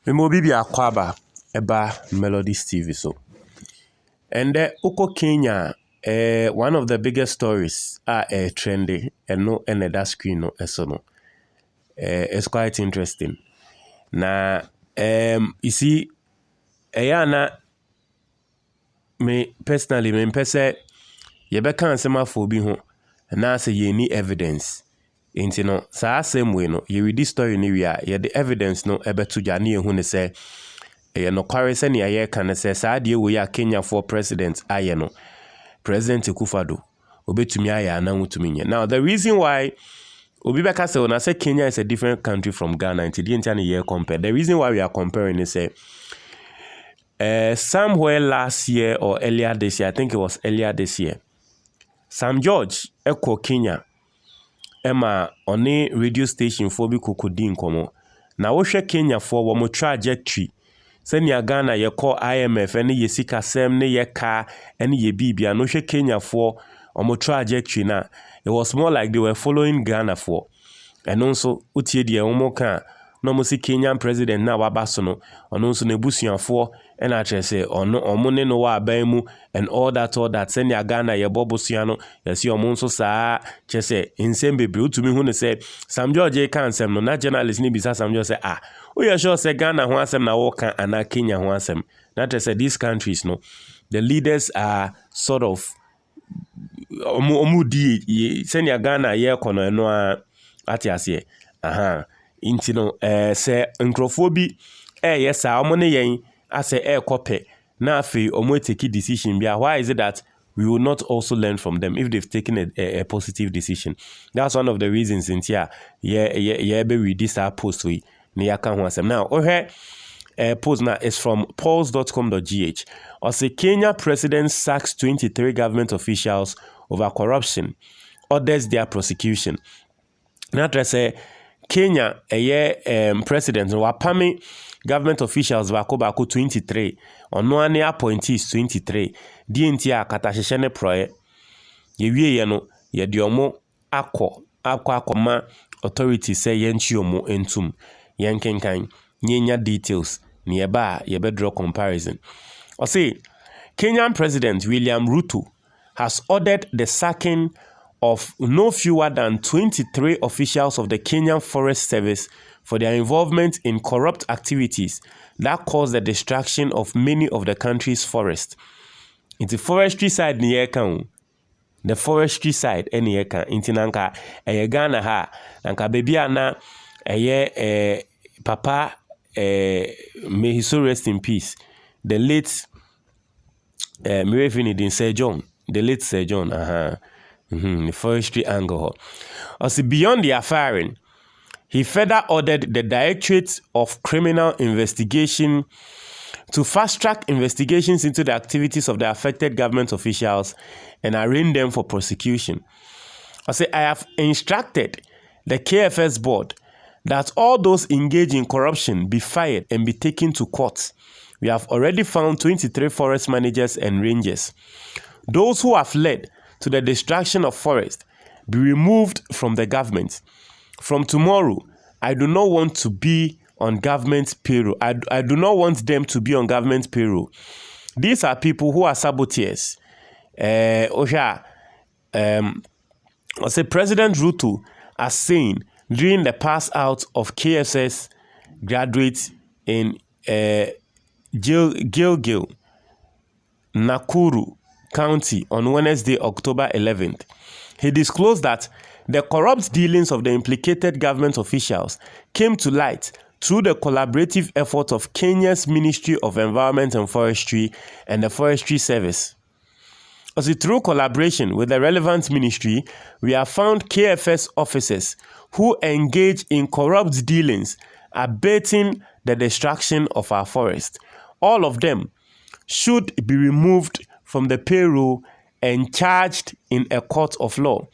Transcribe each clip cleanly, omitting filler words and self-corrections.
Memo bibi akwaba eba Melodies TV so. And Uko Kenya, one of the biggest stories are trendy and no and that screen no no. It's quite interesting. Na you see, ayana me personally me pese yebeka ansema for bi ho na say ye ni evidence. Inti no saa same way no you read this story ni wia ye the evidence no ebeto gya na ehu ne say no kware se ne aye kan se saa de we ya Kenya for president aye no President Akufo Addo obetumi aye ana wutumi nye. Now the reason why obi beka say na say Kenya is a different country from Ghana until the entire year compare. The reason why we are comparing is somewhere last year or earlier this year, I think it was earlier this year, Sam George Eko Kenya Emma oni radio station for bi kokodi nkomo na wo hwe Kenya for wo mo trajectory senia Ghana ye call IMF ene ye sika sem ne ye ka ene ye bibia no hwe Kenya for mo trajectory na it was more like they were following Ghana for and also utie de wo ka no mo si Kenyan president na wabaso no ono nso na busuafo and I say ono omone no wa aban and all that senya Ghana ye bobusua no yesi omo nso saa chese insem bebre utumi hu ne say Sam George kan sem no na journalist ni bisa Sam George say we are sure say Ghana ho asem na wo kan ana Kenya ho asem na say these countries no the leaders are sort of omu di senya Ghana ye kono no ati ase inti no say nkrofo yes omone yen ase kope na afi omo take decision bia. Why is it that we will not also learn from them if they've taken a positive decision? That's one of the reasons in here be read this post we ne yaka ho asem. Now post now is from pulse.com.gh. Or say Kenya president sacks 23 government officials over corruption, orders their prosecution. Now say Kenya president wapame government officials bako 23 ono ane appointees 23 DNT akatahye ne proye ye wie no ye de omo akoma authorities say yenchi omo entum yenkenkan nyenya details ne ye be draw comparison. Or say Kenyan President William Ruto has ordered the sacking of no fewer than 23 officials of the Kenyan Forest Service for their involvement in corrupt activities that caused the destruction of many of the country's forests. In the forestry side ni yekan, the forestry side any yekan inti nanka Ghana ha nanka baby ana papa may his soul rest in peace, the late Sir John, the late Sir John the forestry angle. Also beyond the firing, he further ordered the Directorate of Criminal Investigation to fast-track investigations into the activities of the affected government officials and arraign them for prosecution. I have instructed the KFS board that all those engaged in corruption be fired and be taken to court. We have already found 23 forest managers and rangers. Those who have led to the destruction of forest be removed from the government. From tomorrow, I do not want to be on government payroll. I do not want them to be on government payroll. These are people who are saboteurs. Say President Ruto as saying during the pass out of KSS graduates in Gilgil, Nakuru County on Wednesday, October 11th. He disclosed that the corrupt dealings of the implicated government officials came to light through the collaborative efforts of Kenya's Ministry of Environment and Forestry and the Forestry Service. Also, through collaboration with the relevant ministry, we have found KFS officers who engage in corrupt dealings, abating the destruction of our forest. All of them should be removed from the payroll and charged in a court of law.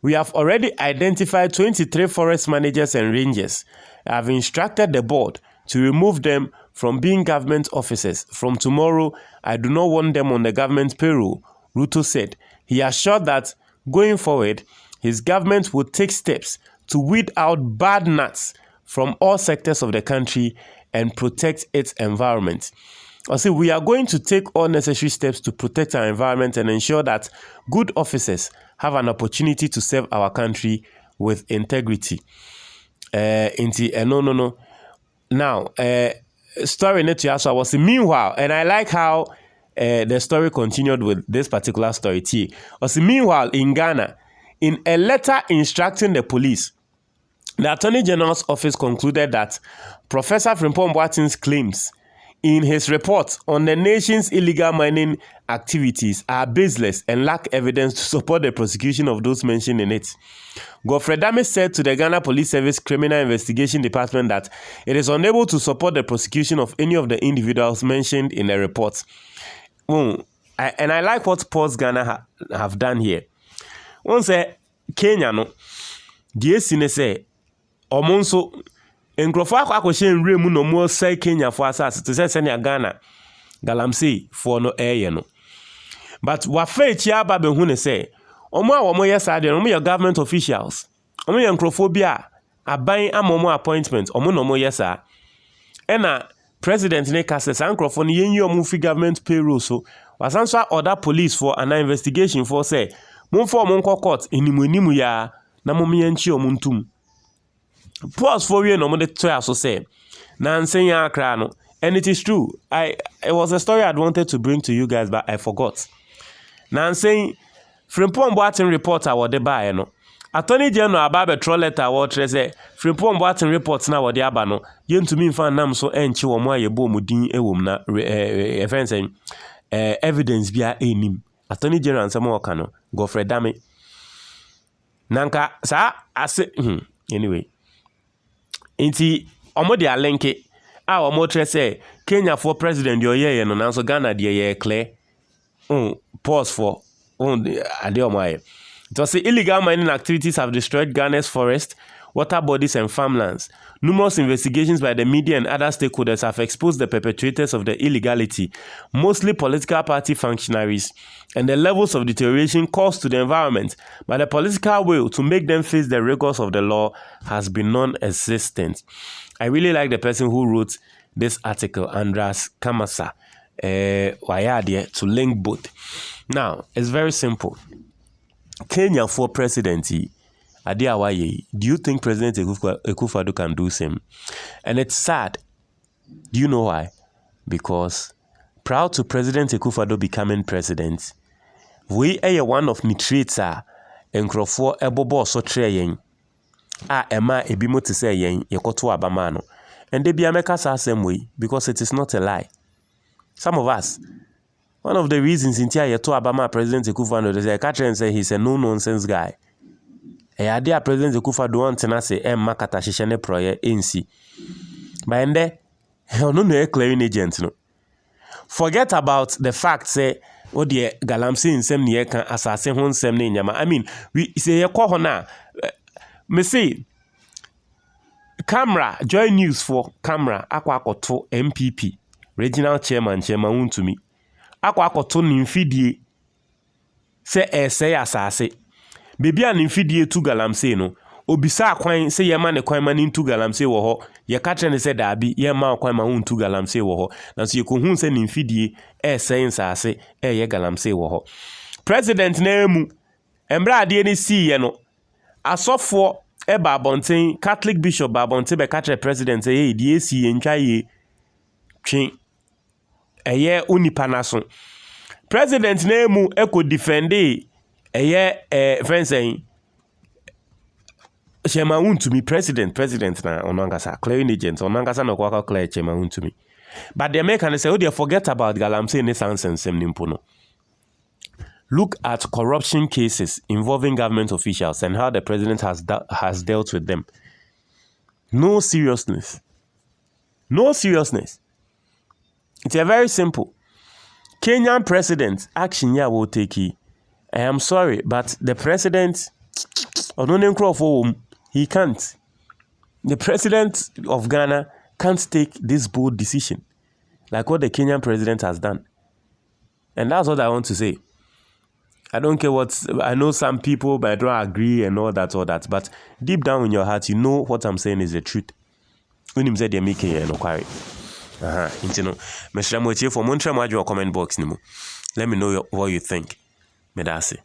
We have already identified 23 forest managers and rangers. I have instructed the board to remove them from being government officers. From tomorrow, I do not want them on the government payroll, Ruto said. He assured that going forward, his government will take steps to weed out bad nuts from all sectors of the country and protect its environment. I say we are going to take all necessary steps to protect our environment and ensure that good officers have an opportunity to serve our country with integrity. No. Now, story net to also was meanwhile, and I like how the story continued with this particular story. Meanwhile, in Ghana, in a letter instructing the police, the Attorney General's office concluded that Professor Frimpong Boateng's claims in his report on the nation's illegal mining activities are baseless and lack evidence to support the prosecution of those mentioned in it. Godfrey Dame said to the Ghana Police Service Criminal Investigation Department that it is unable to support the prosecution of any of the individuals mentioned in the report. I like what Pulse Ghana have done here. One say Kenya no, die sine say omonso nkrofo akwakoshe nre mu no mo say Kenya for asase to say senior Ghana galamsey for no eye no. But wafa echi aba be hu ne say omo a omo yes ade omo your government officials omo your nkrofo bia aban amomo appointment omo no mo yes a ena president ne kase san nkrofo no yenyi omo fi government payroll so wasanso order police for an investigation for say monfo omo nko court inimu ya na momo nchi omo ntum. Pause for we no mo de to aso say na nsenya akra no, and it is true. It was a story I'd wanted to bring to you guys, but I forgot. Na nsenya Frimpong Boateng report awode bae no, Attorney General ababe troll letter award say Frimpong Boateng report na wode aba no yentumi mfa nam so enchi wo mo ayebo mu din ewom na evidence bia enim. Attorney General nsema oka no Godfrey Dame nanka sa ase anyway inti omo de alenke a omo tre say Kenya for president yo ye no nanso Ghana de ye clear pause for ade omo aye. It was illegal mining activities have destroyed Ghana's forest, water bodies and farmlands. Numerous investigations by the media and other stakeholders have exposed the perpetrators of the illegality, mostly political party functionaries, and the levels of deterioration caused to the environment, but the political will to make them face the rigors of the law has been non-existent. I really like the person who wrote this article, Andras Kamasa, to link both. Now, it's very simple. Kenya for presidency, do you think President Akufo Addo can do same? And it's sad. Do you know why? Because proud to President Akufo Addo becoming president, we are one of the traits and nkrofo ebobo so tre yen ema ebimo te say yen yekoto abama no. And they be ameka sa same way because it is not a lie. Some of us, one of the reasons in tia yeto abama President Akufo Addo they catch say he's a no nonsense guy. Idea President Akufo Addo want na say makata hihye ne proye NC. But ende ono no clearing agent no. Forget about the fact say the galamsey nsem ne kan asase ho nsem ne nyama. I mean, we say ye ko ho na me say camera joy news for camera akwa akoto MPP regional chairman untumi akwa akoto ni mfidie se say asase bebia ni mfidie tu galamsey no obisa akwan se ye ma ne kwan ma ni ntu galamsey wo ho ye ka tre ne se daabi ye ma akwan ma ntu galamsey wo ho na so ye ko hu se ni mfidie science ase ye galamsey wo ho. President na emu embra ade ni si ye no asofo ba bonten Catholic bishop ba bonten be ka tre president ye die si ye ntwa ye twen ye unipa naso. President na emu eko defende friends saying Chema untumi president na onangasa clearing agent onangasa no kwa clear Chema untumi. But the Americans say, oh, they forget about galamsey ne nonsense no. Look at corruption cases involving government officials and how the president has dealt with them. No seriousness. No seriousness. It's a very simple. Kenyan president action ya will take it. I am sorry, but the president he can't. The president of Ghana can't take this bold decision like what the Kenyan president has done. And that's what I want to say. I don't care I know some people, but I don't agree and all that, but deep down in your heart, you know what I'm saying is the truth. wonim sɛ deɛ meke yɛ nokware nti no mesrɛ mo atie for montrɛ mo adwene comment box no mu let me know what you think. Medase.